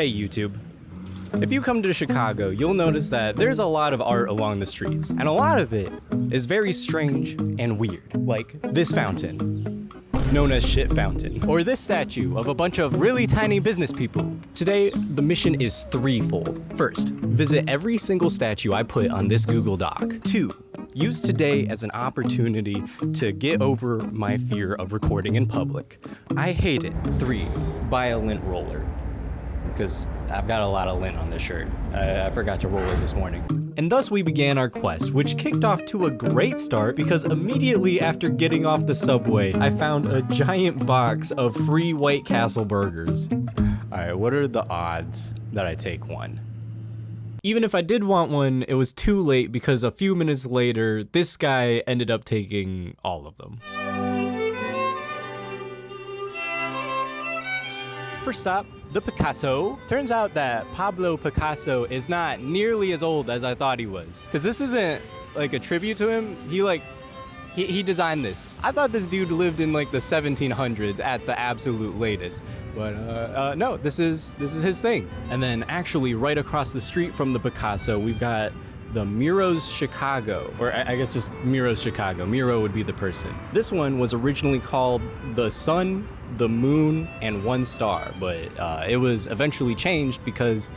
Hey YouTube. If you come to Chicago, you'll notice that there's a lot of art along the streets, and a lot of it is very strange and weird, like this fountain, known as Shit Fountain, or this statue of a bunch of really tiny business people. Today, the mission is threefold. First, visit every single statue I put on this Google Doc. 2, use today as an opportunity to get over my fear of recording in public. I hate it. 3, buy a lint roller, because I've got a lot of lint on this shirt. I forgot to roll it this morning. And thus we began our quest, which kicked off to a great start because immediately after getting off the subway, I found a giant box of free White Castle burgers. All right, what are the odds that I take one? Even if I did want one, it was too late because a few minutes later, this guy ended up taking all of them. First stop, the Picasso. Turns out that Pablo Picasso is not nearly as old as I thought he was. Cause this isn't like a tribute to him. He designed this. I thought this dude lived in like the 1700s at the absolute latest. But no, this is his thing. And then actually right across the street from the Picasso, we've got the Miro's Chicago, or I guess just Miro's Chicago. Miro would be the person. This one was originally called the Sun, the Moon, and One Star, but it was eventually changed because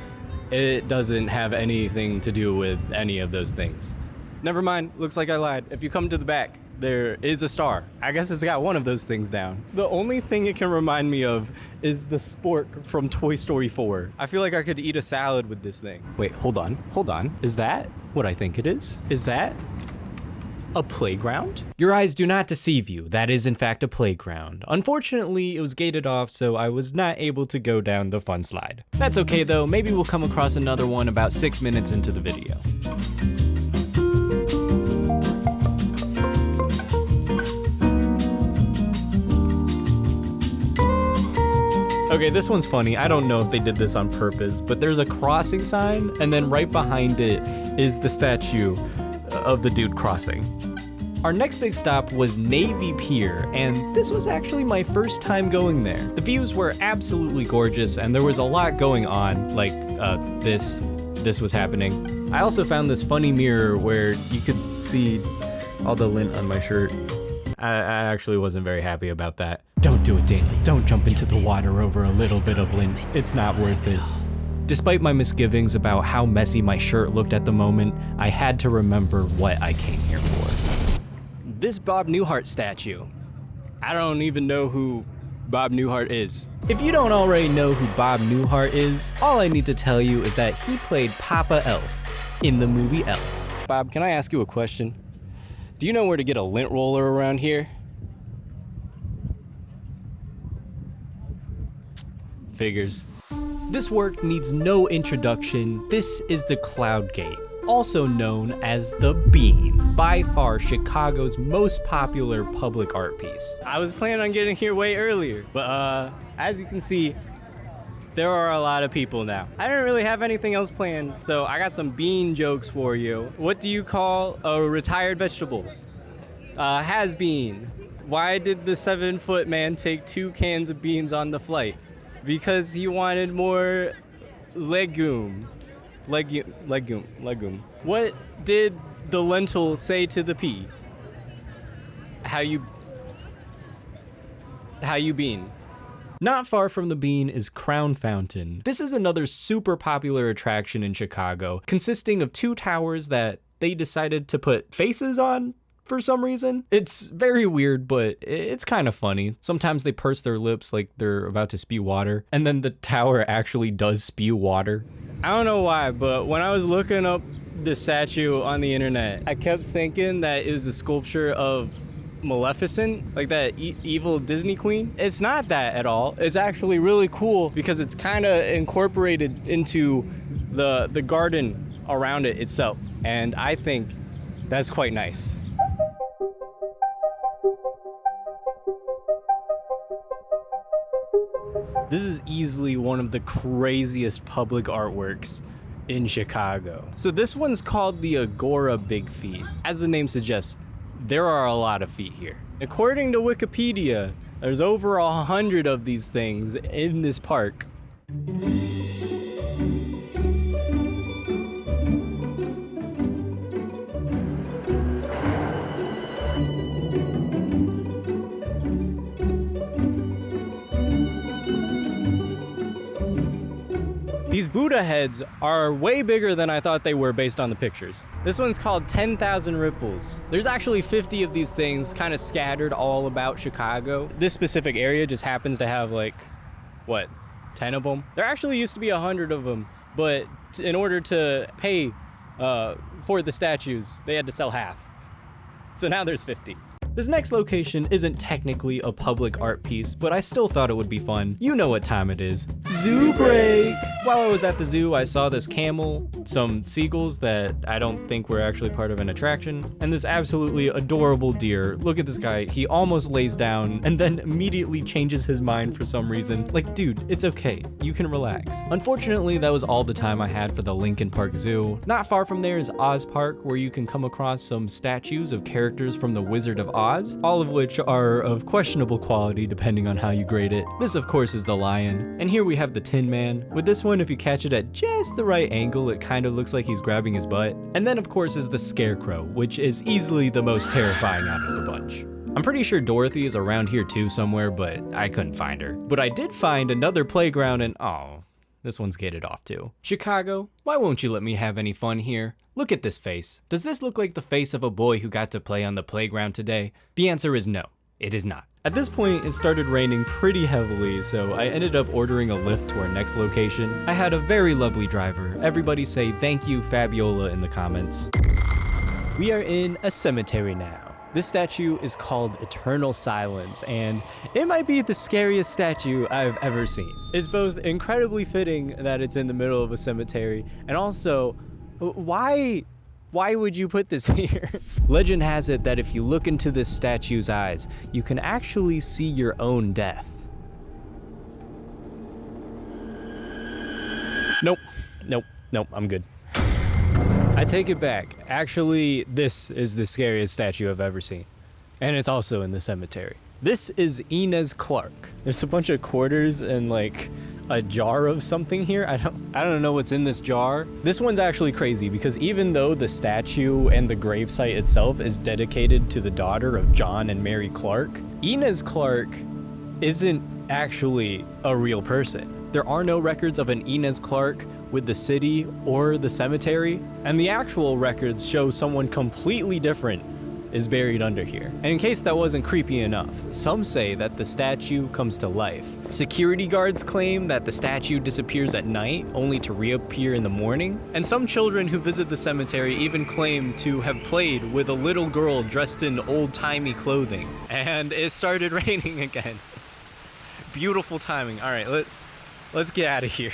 it doesn't have anything to do with any of those things. Never mind, looks like I lied. If you come to the back, there is a star. I guess it's got one of those things down. The only thing it can remind me of is the spork from Toy Story 4. I feel like I could eat a salad with this thing. Wait, hold on. Is that what I think it is? Is that a playground? Your eyes do not deceive you. That is in fact a playground. Unfortunately, it was gated off, so I was not able to go down the fun slide. That's okay though, maybe we'll come across another one about 6 minutes into the video. Okay, this one's funny. I don't know if they did this on purpose, but there's a crossing sign, and then right behind it is the statue of the dude crossing. Our next big stop was Navy Pier, and this was actually my first time going there. The views were absolutely gorgeous, and there was a lot going on, like this was happening. I also found this funny mirror where you could see all the lint on my shirt. I actually wasn't very happy about that. Don't do it, Daniel. Don't jump into the water over a little bit of lint. It's not worth it. Despite my misgivings about how messy my shirt looked at the moment, I had to remember what I came here for. This Bob Newhart statue. I don't even know who Bob Newhart is. If you don't already know who Bob Newhart is, all I need to tell you is that he played Papa Elf in the movie Elf. Bob, can I ask you a question? Do you know where to get a lint roller around here? Figures. This work needs no introduction. This is the Cloud Gate, also known as the Bean, by far Chicago's most popular public art piece. I was planning on getting here way earlier, but as you can see, there are a lot of people now. I didn't really have anything else planned, so I got some bean jokes for you. What do you call a retired vegetable? Has been. Why did the 7-foot man take 2 cans of beans on the flight? Because he wanted more legume. Legume. What did the lentil say to the pea? How you been? Not far from the Bean is Crown Fountain. This is another super popular attraction in Chicago, consisting of 2 towers that they decided to put faces on for some reason. It's very weird, but it's kind of funny. Sometimes they purse their lips like they're about to spew water, and then the tower actually does spew water. I don't know why, but when I was looking up the statue on the internet, I kept thinking that it was a sculpture of Maleficent, like that evil Disney queen. It's not that at all. It's actually really cool because it's kind of incorporated into the garden around it itself, and I think that's quite nice. This is easily one of the craziest public artworks in Chicago. So this one's called the Agora Big Feet. As the name suggests, there are a lot of feet here. According to Wikipedia, there's over 100 of these things in this park. These Buddha heads are way bigger than I thought they were based on the pictures. This one's called 10,000 Ripples. There's actually 50 of these things kind of scattered all about Chicago. This specific area just happens to have like, what, 10 of them? There actually used to be 100 of them, but in order to pay for the statues, they had to sell half. So now there's 50. This next location isn't technically a public art piece, but I still thought it would be fun. You know what time it is. Zoo break! While I was at the zoo, I saw this camel, some seagulls that I don't think were actually part of an attraction, and this absolutely adorable deer. Look at this guy, he almost lays down and then immediately changes his mind for some reason. Like, dude, it's okay, you can relax. Unfortunately, that was all the time I had for the Lincoln Park Zoo. Not far from there is Oz Park, where you can come across some statues of characters from the Wizard of Oz, all of which are of questionable quality depending on how you grade it. This of course is the lion, and here we have the Tin Man. With this one, if you catch it at just the right angle, it kind of looks like he's grabbing his butt. And then of course is the Scarecrow, which is easily the most terrifying out of the bunch. I'm pretty sure Dorothy is around here too somewhere, but I couldn't find her. But I did find another playground and oh, this one's gated off too. Chicago, why won't you let me have any fun here? Look at this face. Does this look like the face of a boy who got to play on the playground today? The answer is no, it is not. At this point, it started raining pretty heavily, so I ended up ordering a lift to our next location. I had a very lovely driver. Everybody say thank you, Fabiola, in the comments. We are in a cemetery now. This statue is called Eternal Silence, and it might be the scariest statue I've ever seen. It's both incredibly fitting that it's in the middle of a cemetery, and also, why would you put this here? Legend has it that if you look into this statue's eyes, you can actually see your own death. Nope, I'm good. I take it back. Actually, this is the scariest statue I've ever seen. And it's also in the cemetery. This is Inez Clark. There's a bunch of quarters and like a jar of something here. I don't know what's in this jar. This one's actually crazy because even though the statue and the gravesite itself is dedicated to the daughter of John and Mary Clark, Inez Clark isn't actually a real person. There are no records of an Inez Clark with the city or the cemetery, and the actual records show someone completely different is buried under here. And in case that wasn't creepy enough, some say that the statue comes to life. Security guards claim that the statue disappears at night only to reappear in the morning. And some children who visit the cemetery even claim to have played with a little girl dressed in old-timey clothing. And it started raining again. Beautiful timing. All right, let's get out of here.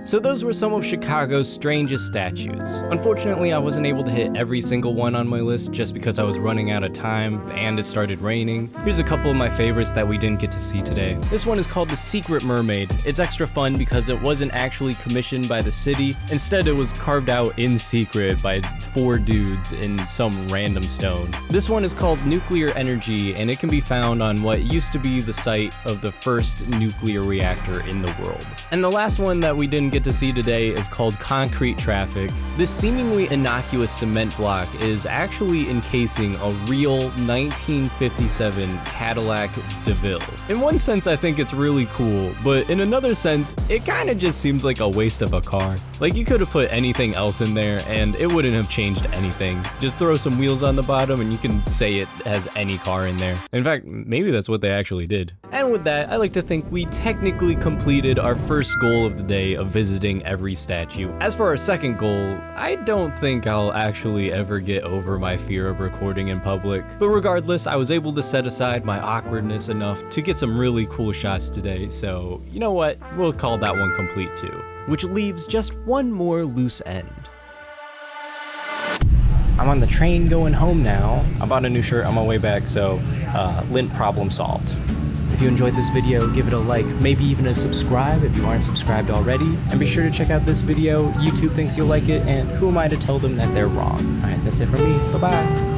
So those were some of Chicago's strangest statues. Unfortunately, I wasn't able to hit every single one on my list just because I was running out of time and it started raining. Here's a couple of my favorites that we didn't get to see today. This one is called The Secret Mermaid. It's extra fun because it wasn't actually commissioned by the city. Instead, it was carved out in secret by 4 dudes in some random stone. This one is called Nuclear Energy, and it can be found on what used to be the site of the first nuclear reactor in the world. And the last one that we didn't get to see today is called Concrete Traffic. This seemingly innocuous cement block is actually encasing a real 1957 Cadillac DeVille. In one sense, I think it's really cool, but in another sense, it kind of just seems like a waste of a car. Like, you could have put anything else in there and it wouldn't have changed anything. Just throw some wheels on the bottom and you can say it has any car in there. In fact, maybe that's what they actually did. And with that, I like to think we technically completed our first goal of the day of visiting every statue. As for our second goal, I don't think I'll actually ever get over my fear of recording in public. But regardless, I was able to set aside my awkwardness enough to get some really cool shots today, so you know what? We'll call that one complete too. Which leaves just one more loose end. I'm on the train going home now. I bought a new shirt on my way back, so lint problem solved. If you enjoyed this video, give it a like, maybe even a subscribe if you aren't subscribed already. And be sure to check out this video. YouTube thinks you'll like it, and who am I to tell them that they're wrong? All right, that's it from me. Bye-bye.